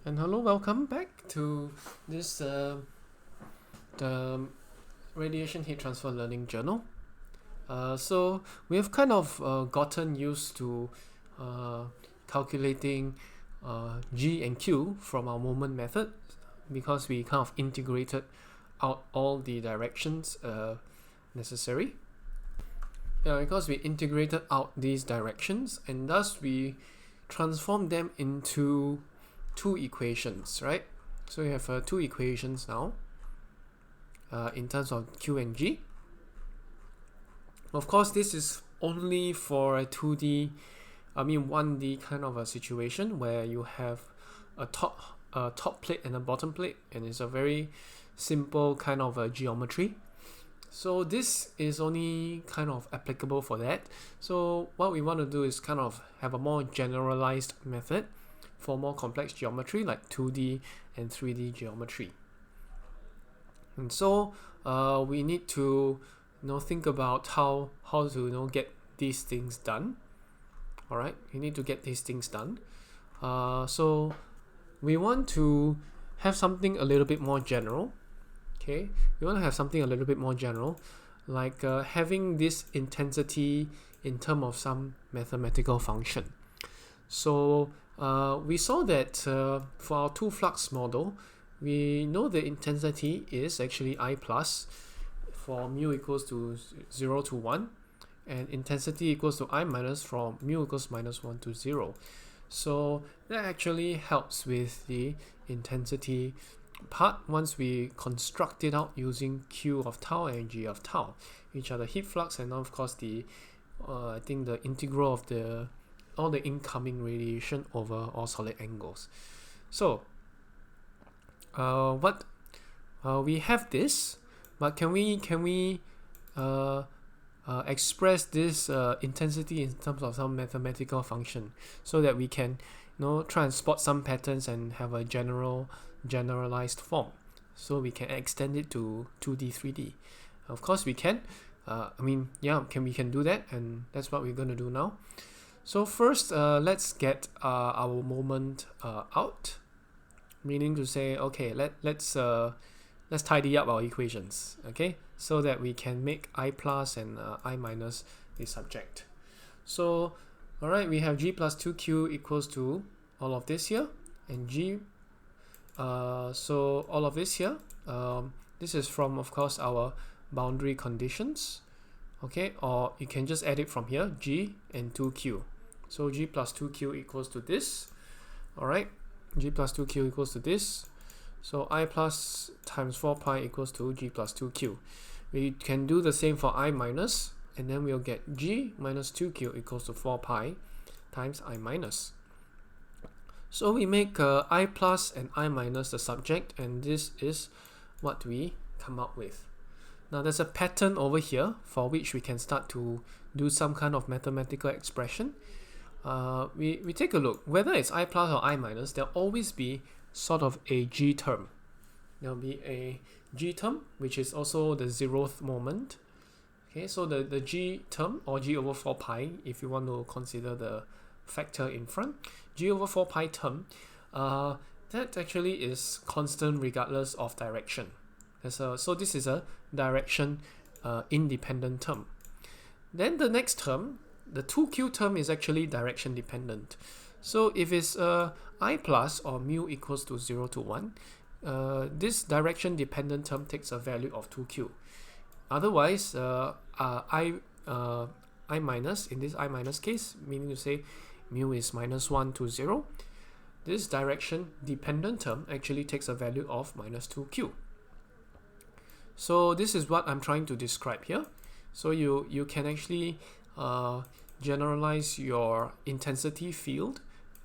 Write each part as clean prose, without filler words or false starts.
And hello, welcome back to this the Radiation Heat Transfer Learning Journal. So we have kind of gotten used to calculating G and Q from our moment method because we kind of integrated out all the directions necessary. Because we integrated out these directions and thus we transformed them into two equations, right? So we have two equations now in terms of Q and G. Of course, this is only for a 1D kind of a situation where you have a top plate and a bottom plate, and it's a very simple kind of a geometry. So this is only kind of applicable for that. So what we want to do is kind of have a more generalized method for more complex geometry like 2D and 3D geometry. And so we need to think about how to get these things done. Alright, you need to get these things done. So we want to have something a little bit more general. Okay, we want to have something a little bit more general, like having this intensity in terms of some mathematical function. So we saw that for our two flux model, we know the intensity is actually I plus for mu equals to 0 to 1, and intensity equals to I minus from mu equals -1 to 0. So that actually helps with the intensity part once we construct it out using Q of tau and G of tau, which are the heat flux and of course the I think the integral of all the incoming radiation over all solid angles. So we have this, but can we express this intensity in terms of some mathematical function so that we can try and spot some patterns and have a generalized form, so we can extend it to 2D 3D. Of course we can. We can do that, and that's what we're going to do now. So first let's get our moment out, meaning to say, okay, let's tidy up our equations, okay, so that we can make I plus and I minus the subject. So alright, we have G plus 2Q equals to all of this here, and G so all of this here, this is from, of course, our boundary conditions, okay, or you can just add it from here, G and 2Q. So G plus 2Q equals to this. Alright, G plus 2Q equals to this. So I plus times 4 pi equals to G plus 2Q. We can do the same for I minus, and then we'll get G minus 2Q equals to 4 pi times I minus. So we make I plus and I minus the subject, and this is what we come up with. Now there's a pattern over here for which we can start to do some kind of mathematical expression. We take a look. Whether it's I plus or I minus, there'll always be sort of a G term. There'll be a G term, which is also the zeroth moment. Okay, so the G term, or G over 4 pi, if you want to consider the factor in front, G over 4 pi term, that actually is constant regardless of direction. So this is a direction independent term. Then the next term, the 2Q term, is actually direction dependent. So if it's I plus or mu equals to 0 to 1, this direction dependent term takes a value of 2Q. Otherwise, I minus, in this I minus case, meaning to say mu is -1 to 0, this direction dependent term actually takes a value of -2Q. So this is what I'm trying to describe here. So you can actually generalize your intensity field,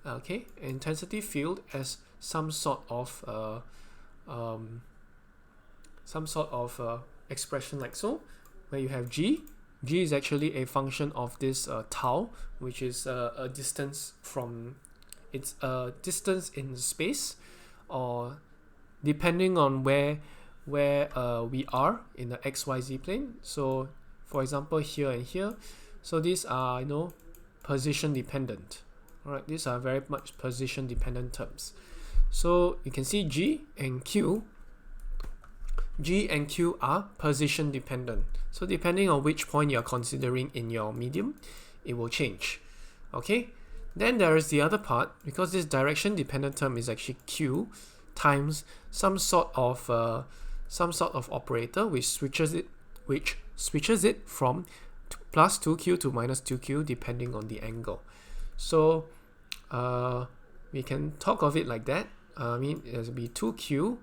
okay, intensity field as some sort of expression like so, where you have G is actually a function of this tau, which is a distance from, it's a distance in space, or depending on where we are in the XYZ plane. So for example, here and here, so these are position dependent. Alright, these are very much position dependent terms. So you can see G and Q are position dependent. So depending on which point you're considering in your medium, it will change. Okay, then there is the other part, because this direction dependent term is actually Q times some sort of operator which switches it from plus 2q to minus 2q depending on the angle. So we can talk of it like that. I mean, it will be 2q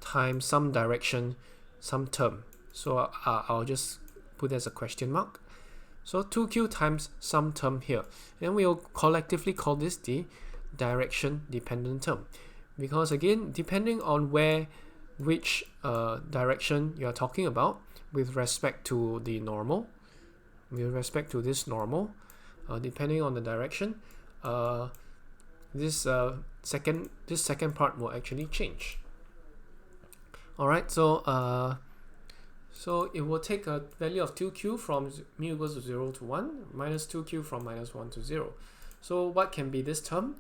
times some direction, some term. So I'll just put as a question mark. So 2q times some term here. And we'll collectively call this the direction dependent term. Because again, depending on which direction you're talking about with respect to the normal, with respect to this normal, depending on the direction, this second part will actually change. Alright, so it will take a value of 2q from mu equals to 0 to 1 minus 2q from minus 1 to 0. So what can be this term?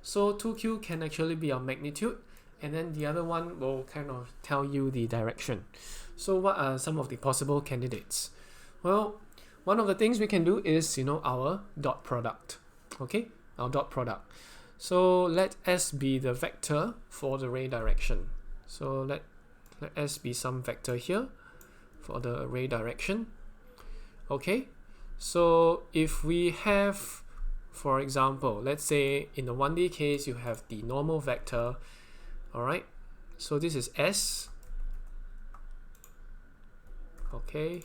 So 2q can actually be our magnitude, and then the other one will kind of tell you the direction. So what are some of the possible candidates? Well, one of the things we can do is, our dot product. Okay, our dot product. So let S be the vector for the ray direction. So let S be some vector here for the ray direction. Okay, so if we have, for example, let's say in the 1D case you have the normal vector. Alright, so this is S. Okay,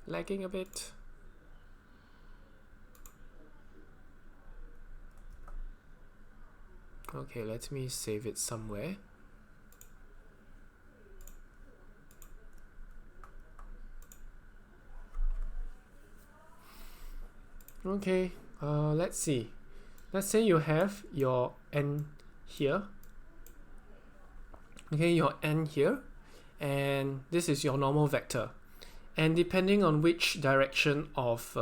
lagging a bit. Okay, let me save it somewhere. Okay, let's see. Let's say you have your N here. Okay, your N here, and this is your normal vector. And depending on which direction of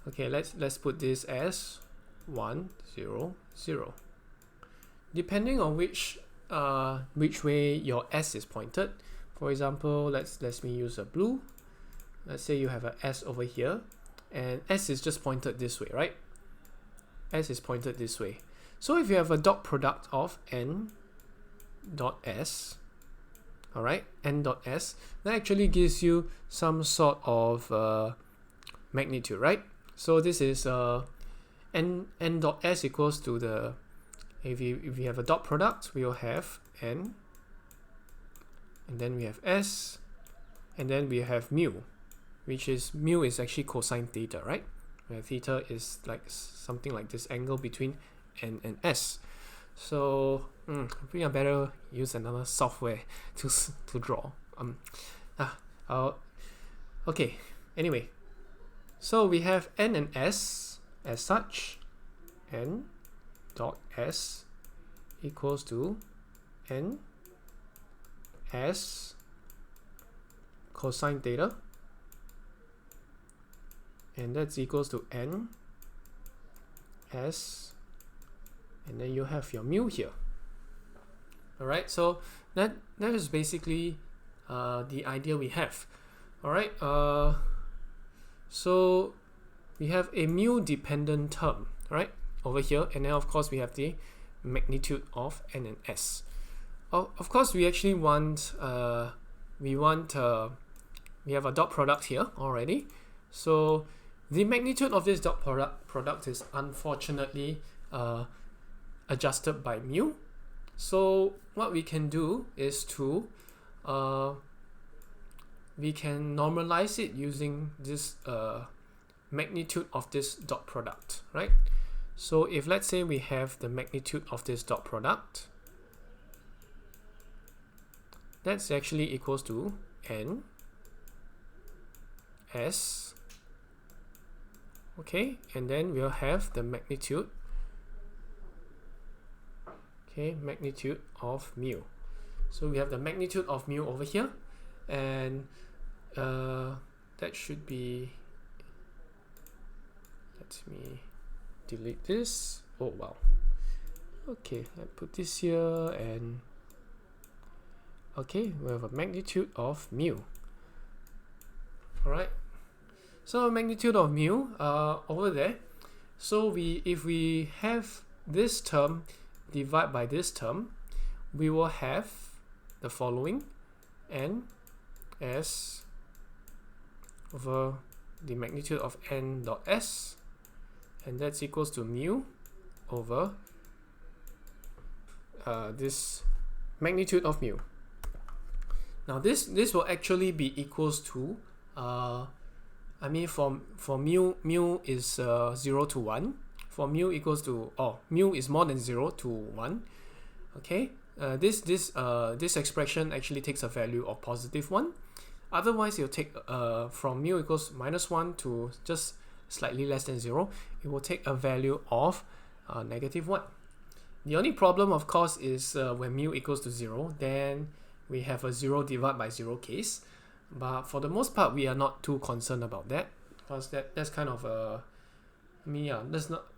okay, let's put this as 1, 0, 0. Depending on which way your S is pointed. For example, let me use a blue. Let's say you have a S over here, and S is just pointed this way, right? S is pointed this way. So if you have a dot product of N dot S, alright, N dot S, that actually gives you some sort of magnitude, right? So this is N dot S equals to the, if we have a dot product, we will have N, and then we have S, and then we have mu, which is, mu is actually cosine theta, right? Where theta is like something like this angle between N and S. So I think I better use another software to draw. Okay, anyway, so we have N and S as such. N dot S equals to N S cosine theta, and that's equals to N S, and then you have your mu here. Alright, so that is basically the idea we have. Alright, so we have a mu dependent term, right, over here, and then of course we have the magnitude of N and S. Of course, we actually want we have a dot product here already. So the magnitude of this dot product is unfortunately adjusted by mu. So what we can do is to we can normalize it using this magnitude of this dot product, right? So if let's say we have the magnitude of this dot product, that's actually equals to N S, okay, and then we'll have the magnitude, okay, magnitude of mu. So we have the magnitude of mu over here, and that should be, let me delete this. Oh wow. Okay, I put this here, and okay, we have a magnitude of mu. Alright, so magnitude of mu over there. So if we have this term divide by this term, we will have the following: n s over the magnitude of n dot s, and that's equals to mu over this magnitude of mu. Now this will actually be equals to I mean for mu is 0 to 1. For mu equals to, mu is more than 0 to 1. Okay, this expression actually takes a value of positive 1. Otherwise, you'll take from mu equals -1 to just slightly less than 0, it will take a value of negative 1. The only problem, of course, is when mu equals to 0, then we have a 0 divided by 0 case. But for the most part, we are not too concerned about that, because that's kind of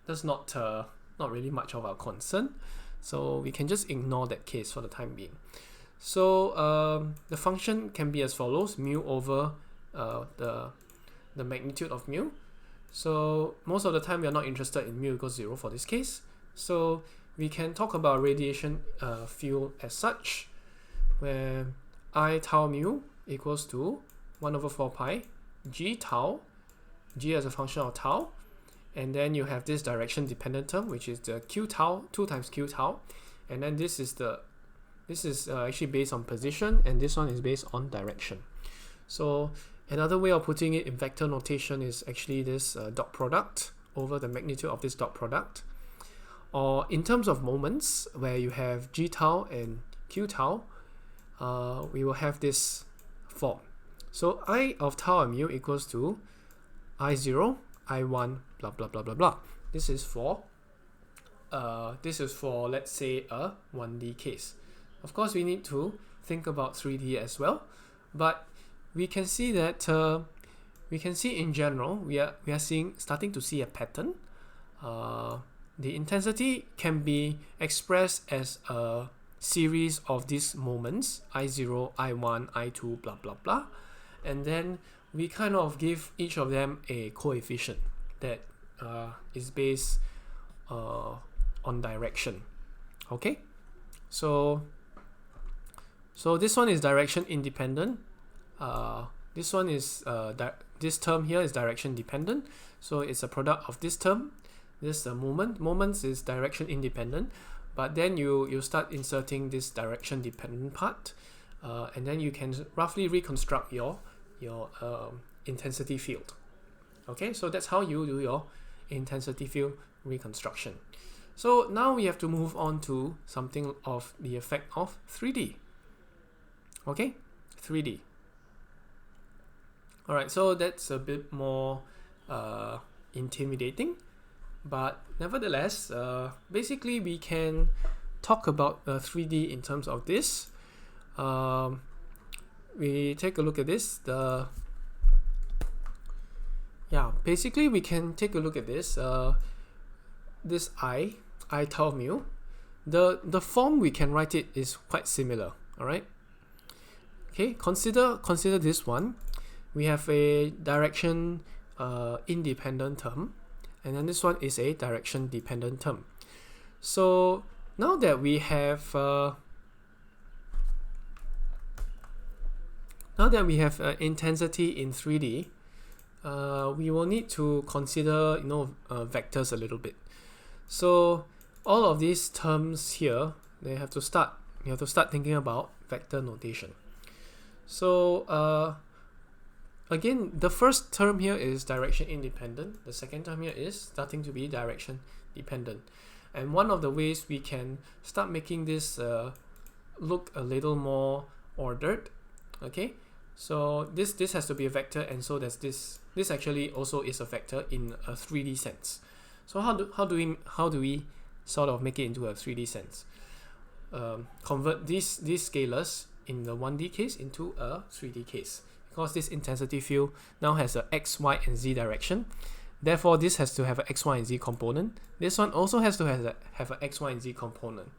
that's not really much of our concern. So we can just ignore that case for the time being. So the function can be as follows: mu over the magnitude of mu. So most of the time we are not interested in mu equals 0 for this case. So we can talk about radiation field as such, where I tau mu equals to 1 over 4 pi g tau, g as a function of tau, and then you have this direction dependent term, which is the q tau, 2 times q tau, and then this is actually based on position, and this one is based on direction. So another way of putting it in vector notation is actually this dot product over the magnitude of this dot product. Or in terms of moments, where you have g tau and q tau, we will have this form. So I of tau and mu equals to I0, I1, blah blah blah blah blah. This is for let's say a 1D case. Of course, we need to think about 3D as well, but we can see that in general we are starting to see a pattern. The intensity can be expressed as a series of these moments, I0, I1, I2, blah blah blah, and then we kind of give each of them a coefficient that is based on direction. Okay, so this one is direction independent. This one is this term here is direction dependent, so it's a product of this term. This moments is direction independent, but then you start inserting this direction dependent part, and then you can roughly reconstruct your intensity field. Okay, so that's how you do your intensity field reconstruction. So now we have to move on to something of the effect of 3D. Okay, 3D. Alright, so that's a bit more intimidating, but nevertheless, basically we can talk about 3D in terms of this. We take a look at this. Basically we can take a look at this. This I tau mu. The form we can write it is quite similar. All right. Okay. Consider this one. We have a direction independent term, and then this one is a direction dependent term. So now that we have intensity in 3D, we will need to consider vectors a little bit. So all of these terms here, you have to start thinking about vector notation. So again, the first term here is direction independent. The second term here is starting to be direction dependent. And one of the ways we can start making this look a little more ordered, okay? So this has to be a vector, and so does this. This actually also is a vector in a 3D sense. So how do we sort of make it into a 3D sense? Convert these scalars in the 1D case into a 3D case. Because this intensity field now has a x, y, and z direction, Therefore, this has to have an x, y, and z component. This one also has to have an x, y, and z component.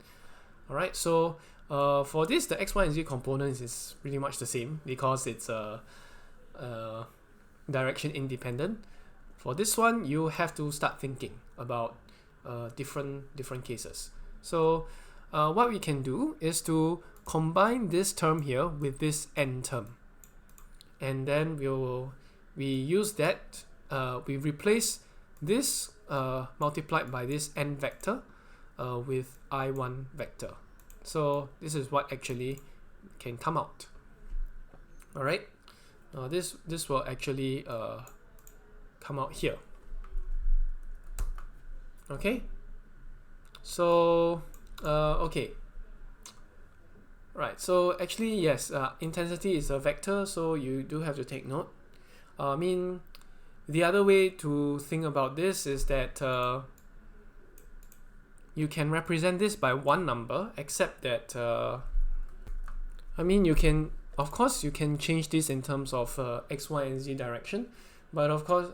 Alright, so for this, the x, y, and z components is pretty much the same because it's direction independent. For this one, you have to start thinking about different cases. So what we can do is to combine this term here with this n term, and then we use that, we replace this multiplied by this n vector with I1 vector. So this is what actually can come out. Alright, this will actually come out here. Okay, so okay, right, so actually yes, intensity is a vector, so you do have to take note. I mean, the other way to think about this is that you can represent this by one number, except that I mean, you can, of course you can change this in terms of x, y, and z direction, but of course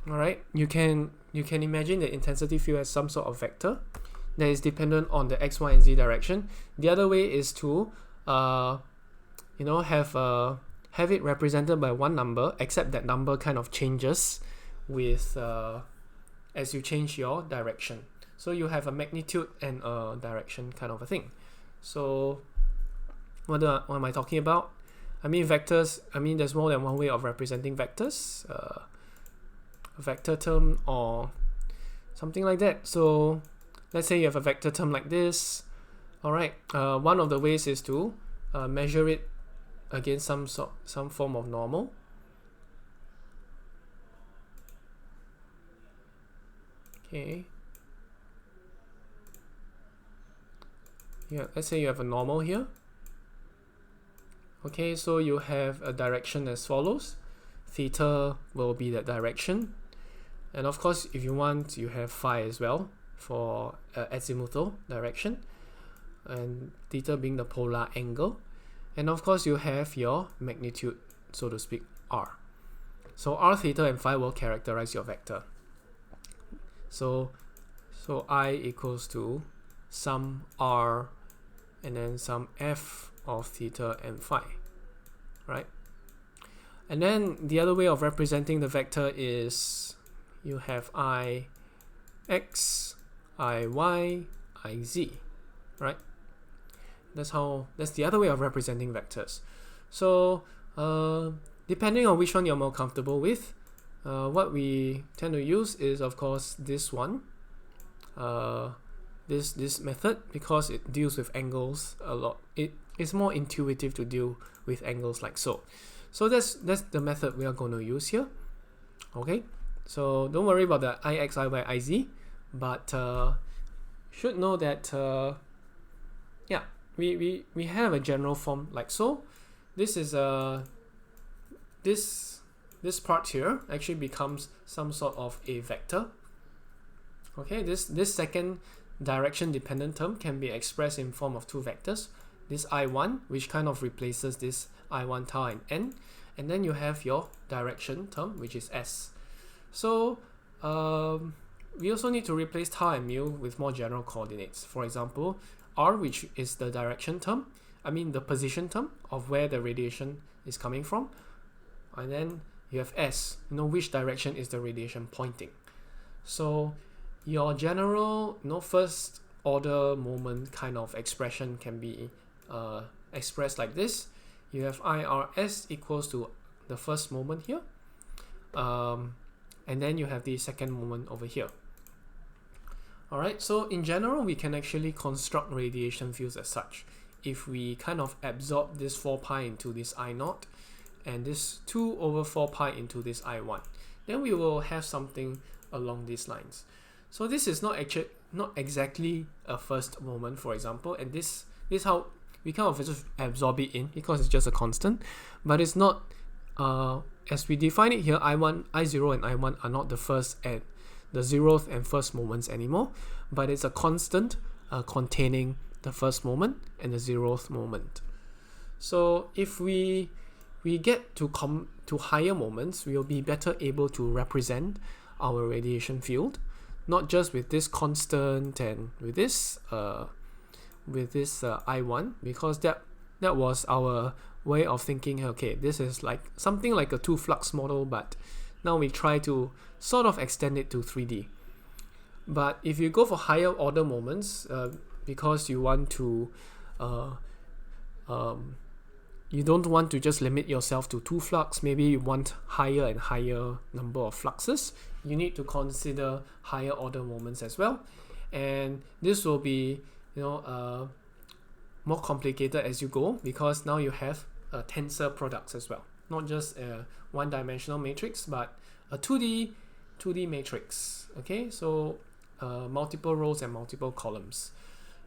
alright, you can imagine the intensity field as some sort of vector that is dependent on the x, y, and z direction. The other way is to you know, have it represented by one number, except that number kind of changes with as you change your direction. So you have a magnitude and a direction kind of a thing. So what am I talking about? I mean, vectors, I mean, there's more than one way of representing vectors, a vector term or something like that. So let's say you have a vector term like this. Alright, one of the ways is to measure it against some form of normal. Okay. Yeah, let's say you have a normal here. Okay, so you have a direction as follows. Theta will be that direction. And of course, if you want, you have phi as well for azimuthal direction. And theta being the polar angle. And of course, you have your magnitude, so to speak, r. So r, theta, and phi will characterize your vector. So I equals to some r and then some f of theta and phi, right? And then the other way of representing the vector is you have I x, I y, I z, right? That's the other way of representing vectors. So depending on which one you're more comfortable with, what we tend to use is, of course, this one, this method, because it deals with angles a lot. It's more intuitive to deal with angles like so. So that's the method we are going to use here. Okay, so don't worry about the ix, iy, iz, but should know that yeah, we have a general form like so. This is this part here actually becomes some sort of a vector. Okay, this second direction dependent term can be expressed in form of two vectors. This I1, which kind of replaces this I1 tau and n, and then you have your direction term, which is s. So we also need to replace tau and mu with more general coordinates. For example, r, which is the direction term, I mean the position term of where the radiation is coming from, and then you have s, you know, which direction is the radiation pointing. So your general, you know, first order moment kind of expression can be expressed like this. You have IRS equals to the first moment here, and then you have the second moment over here. Alright, so in general, we can actually construct radiation fields as such. If we kind of absorb this 4 pi into this I naught, and this 2 over 4 pi into this I1, then we will have something along these lines. So this is not exactly a first moment, for example, and this is how we kind of just absorb it in because it's just a constant, but it's not, as we define it here, I1, I0 and I1 are not the first and the 0th and first moments anymore, but it's a constant containing the first moment and the 0th moment. So if we we get to higher moments, we will be better able to represent our radiation field, not just with this constant and with this I1, because that was our way of thinking. Okay, this is like something like a two flux model, but now we try to sort of extend it to 3D. But if you go for higher order moments, because you want to you don't want to just limit yourself to two flux, maybe you want higher and higher number of fluxes, you need to consider higher order moments as well. And this will be, more complicated as you go, because now you have tensor products as well, not just a one-dimensional matrix, but a 2D matrix. Okay, so multiple rows and multiple columns.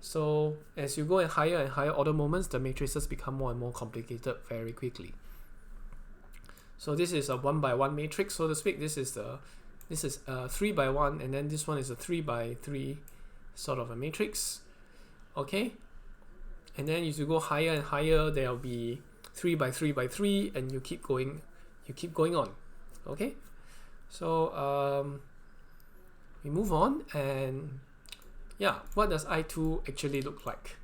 So as you go in higher and higher order moments, the matrices become more and more complicated very quickly. So this is a 1 by 1 matrix, so to speak. This is a 3 by 1, and then this one is a 3 by 3 sort of a matrix. Okay, and then as you go higher and higher, there will be 3 by 3 by 3, and you keep going on. Okay, so we move on, and yeah, what does I2 actually look like?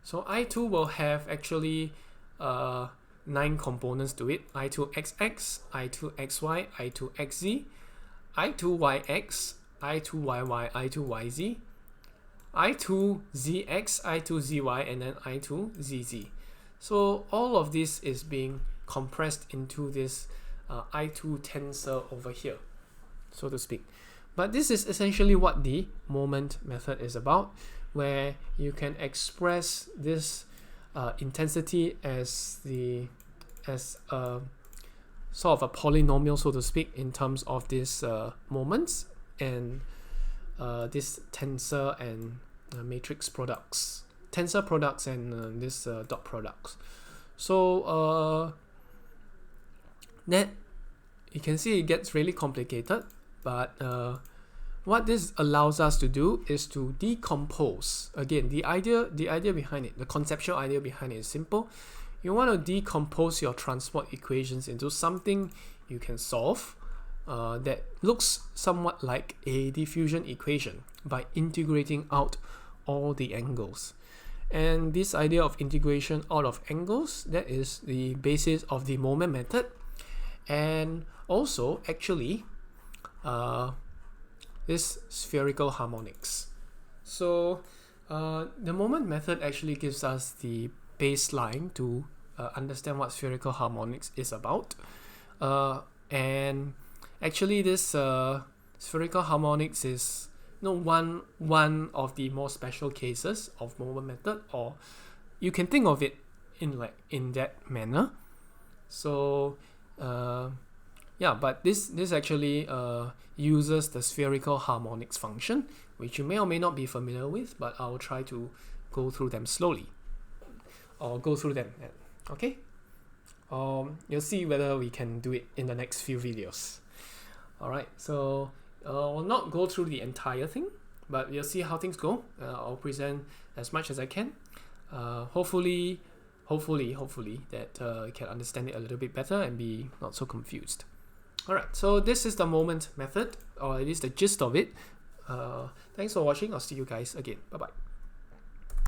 So I2 will have actually 9 components to it: I2XX, I2XY, I2XZ, I2YX, I2YY, I2YZ, I2ZX, I2ZY, and then I2ZZ. So all of this is being compressed into this I2 tensor over here, so to speak. But this is essentially what the moment method is about, where you can express this intensity as a sort of a polynomial, so to speak, in terms of these moments and this tensor and matrix products, tensor products and this dot products. So that you can see it gets really complicated, but what this allows us to do is to decompose. Again, the idea behind it, the conceptual idea behind it is simple. You want to decompose your transport equations into something you can solve that looks somewhat like a diffusion equation by integrating out all the angles. And this idea of integration out of angles, that is the basis of the moment method, and also actually this spherical harmonics. So the moment method actually gives us the baseline to understand what spherical harmonics is about, and actually this spheric harmonics is one of the more special cases of moment method, or you can think of it in that manner. So but this actually uses the spherical harmonics function, which you may or may not be familiar with, but I'll try to go through them slowly, or go through them. Okay, you'll see whether we can do it in the next few videos. Alright, so we'll not go through the entire thing, but you'll see how things go. I'll present as much as I can. Hopefully that you can understand it a little bit better and be not so confused. Alright, so this is the moment method, or at least the gist of it. Thanks for watching. I'll see you guys again. Bye bye.